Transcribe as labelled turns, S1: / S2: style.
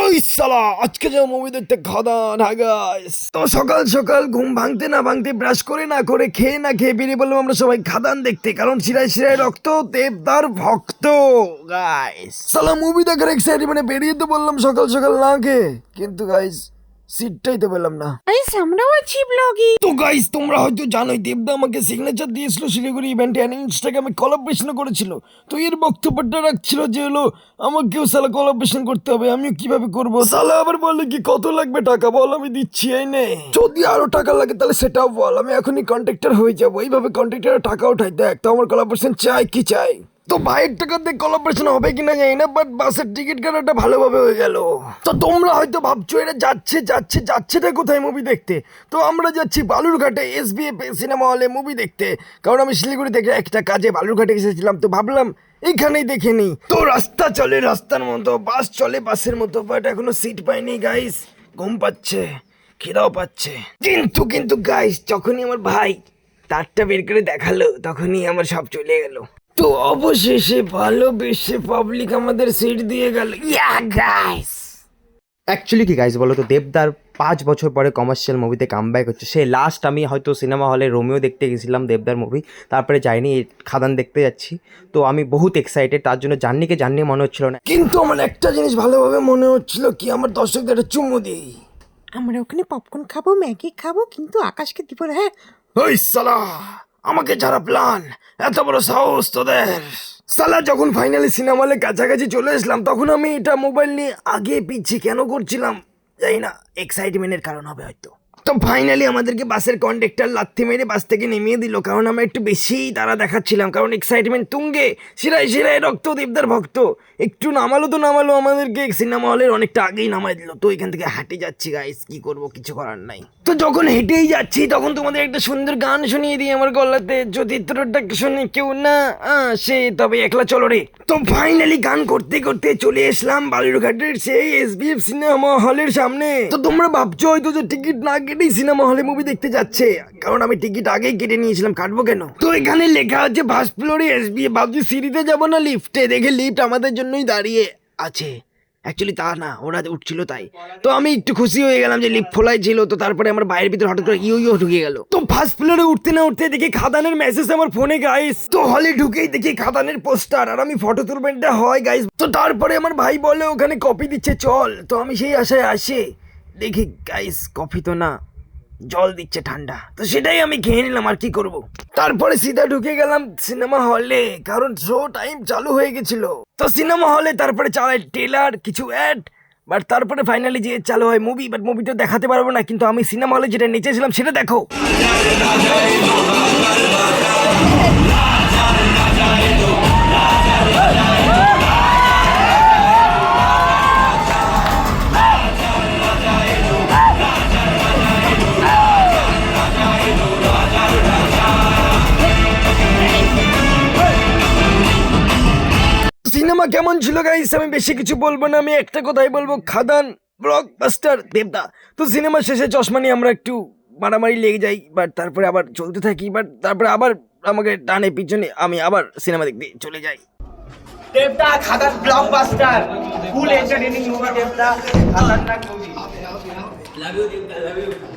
S1: ওই সালা আজকে যে মুভি দেখতে খাদান হ্যাঁ গাইস। তো সকাল সকাল ঘুম ভাঙতে না ভাঙতে ব্রাশ করে না করে খেয়ে না খেয়ে বেরিয়ে বললাম আমরা সবাই খাদান দেখতে, কারণ শিরায় শিরায় রক্ত দেবদার ভক্ত গাইস। সালা মুভি দেখার এক্সাইটমেন্টে বেরিয়ে তো বললাম সকাল সকাল না খেয়ে, কিন্তু গাইস সিটটাই তো পেলাম না।
S2: গাইস আমরাও আছি ব্লগে।
S1: তো গাইস তোমরা হয়তো জানোই দেবদা আমাকে সিগনেচার দিয়েছিল শিলিগুড়ি ইভেন্টে, ইনস্টাগ্রামে কোলাবরেশন করেছিল। তো এর বক্তব্যটা রাখছিল যে হলো আমাকেও সালা কোলাবরেশন করতে হবে, আমিও কিভাবে করবো। সালা আবার বলে কি কত লাগবে টাকা বল, আমি দিচ্ছি এই নে, যদি আরো টাকা লাগে তাহলে সেটাও বল, আমি এখনই কন্ট্রাক্টর হয়ে যাবো। এইভাবে কন্ট্রাক্টরের টাকা উঠাই, দেখ তো আমার কোলাবরেশন চাই কি চাই। তো ভাইয়ের টাকা দিয়ে কোলাবরেশন হবে কিনা জানি না, বাট বাসের টিকিট কাটাটা ভালোভাবে হয়ে গেল। তো তোমরা হয়তো ভাবছো এরা যাচ্ছেটা কোথায় মুভি দেখতে। তো আমরা যাচ্ছি বালুরঘাটে SBF সিনেমা হলে মুভি দেখতে, কারণ আমি শিলিগুড়ি থেকে একটা কাজে বালুরঘাটে এসেছিলাম, তো ভাবলাম এইখানেই দেখে নিই। তো রাস্তা চলে রাস্তার মতো, বাস চলে বাসের মতো, বাট এখনো সিট পাইনি গাইস। ঘুম পাচ্ছে, খিদাও পাচ্ছে, কিন্তু গাইস যখনই আমার ভাই তারটা বের করে দেখালো তখনই আমার সব চলে গেল। তো অবশেষে ভালোবেসে পাবলিক আমাদের সিট দিয়ে গেল। ইয়া গাইস
S3: অ্যাকচুয়ালি কি গাইজ বলো তো, দেবদার 5 বছর পরে কমার্শিয়াল মুভিতে কামব্যাক হচ্ছে। সে লাস্ট আমি হয়তো সিনেমা হলে রোমিও দেখতে গেছিলাম দেবদার মুভি, তারপরে যাইনি, খাদান দেখতে যাচ্ছি। তো আমি বহুত এক্সাইটেড, তার জন্য জার্নি মনে হচ্ছিল না।
S1: কিন্তু আমার একটা জিনিস ভালোভাবে মনে হচ্ছিল কি, আমার দর্শকদের একটা চুমু দিই।
S2: আমরা ওখানে পপকর্ন খাবো, ম্যাগি খাবো, কিন্তু আকাশকে দিব না। হ্যাঁ
S1: ওই সালা আমাকে যারা প্ল্যান, এত বড় সাহস তোদের। সালা যখন ফাইনালি সিনেমা হলে কাছাকাছি চলে আসলাম, তখন আমি এটা মোবাইল নিয়ে আগে পিছিয়ে কেন করছিলাম জানি না, এক্সাইটমেন্টের কারণ হবে হয়তো। তো ফাইনালি আমাদেরকে বাসের কন্ডাক্টর লাথি মেরে বাস থেকে নেমিয়ে দিল, কারণ আমরা একটু বেশিই তারা দেখাচ্ছিলাম, কারণ এক্সাইটমেন্ট তুঙ্গে, শিরায় শিরায় রক্ত দেবদার ভক্ত। একটু নামালো আমাদেরকে সিনেমা হলের অনেকটা আগেই নামাই দিল। তো এখান থেকে হাঁটে যাচ্ছি গাইস, কি করব কিছু করার নাই। তো যখন হেঁটেই যাচ্ছি তখন তোমাদের একটা সুন্দর গান শুনিয়ে দিই আমার গলাতে, যদি তোরটা শুনে কেউ না সে তবে একলা চলো রে। তো ফাইনালি গান করতে করতে চলে এসলাম বালুরঘাটের সেই SBF সিনেমা হলের সামনে। তো তোমরা ভাবছো হয়তো যে টিকিট না কেটেই সিনেমা হলে মুভি দেখতে যাচ্ছে, কারণ আমি টিকিট আগেই কেটে নিয়েছিলাম, কাটবো কেন। তো এখানে লেখা আছে ফার্স্ট ফ্লোরে SBF। ভাবছি সিঁড়িতে যাবো না লিফটে, দেখে লিফট আমাদের জন্যই দাঁড়িয়ে আছে। অ্যাকচুয়ালি তা না, ওরা উঠছিল তাই। তো আমি একটু খুশি হয়ে গেলাম যে লিফট খোলাই ছিল। তো তারপরে আমার বাইরের ভিতরে হঠাৎ করে ইউ ঢুকে গেল। তো ফার্স্ট ফ্লোরে উঠতে না উঠতে দেখি খাদানের মেসেজ আমার ফোনে গাইস। তো হলে ঢুকেই দেখি খাদানের পোস্টার, আর আমি ফটো তুলবেনটা হয় গাইস। তো তারপরে আমার ভাই বলে ওখানে কপি দিচ্ছে চল। তো আমি সেই আশায় আসে দেখি গাইস কফি তো না, জল দিচ্ছে ঠান্ডা। তো সেটাই আমি খেয়ে নিলাম, আর কি করব। তারপরে সিধা ঢুকে গেলাম সিনেমা হলে, কারণ শো টাইম চালু হয়ে গেছিল। তো সিনেমা হলে তারপরে চালায় ট্রেলার, কিছু অ্যাড, বাট তারপরে ফাইনালি যে চালু হয় মুভি। বাট মুভিটা দেখাতে পারবো না, কিন্তু আমি সিনেমা হলে যেটা নেচেছিলাম সেটা দেখো। সিনেমা কেমন ছিল গাইস আমি বেশি কিছু বলবো না, আমি একটা কথাই বলবো, খাদান ব্লকবাস্টার দেবদা। তো সিনেমা শেষে চশমা নিয়ে আমরা একটু মারামারি লেগে যাই, বাট তারপরে আবার চলতে থাকি, বাট তারপরে আবার আমাকে টানে পিছনে, আমি আবার সিনেমা দেখতে চলে যাই।
S4: দেবদা খাদান ব্লকবাস্টার, ফুল এন্টারটেইনিং মুভি দেবদা, খাতারনাক মুভি। লাভ ইউ দেবদা, লাভ ইউ।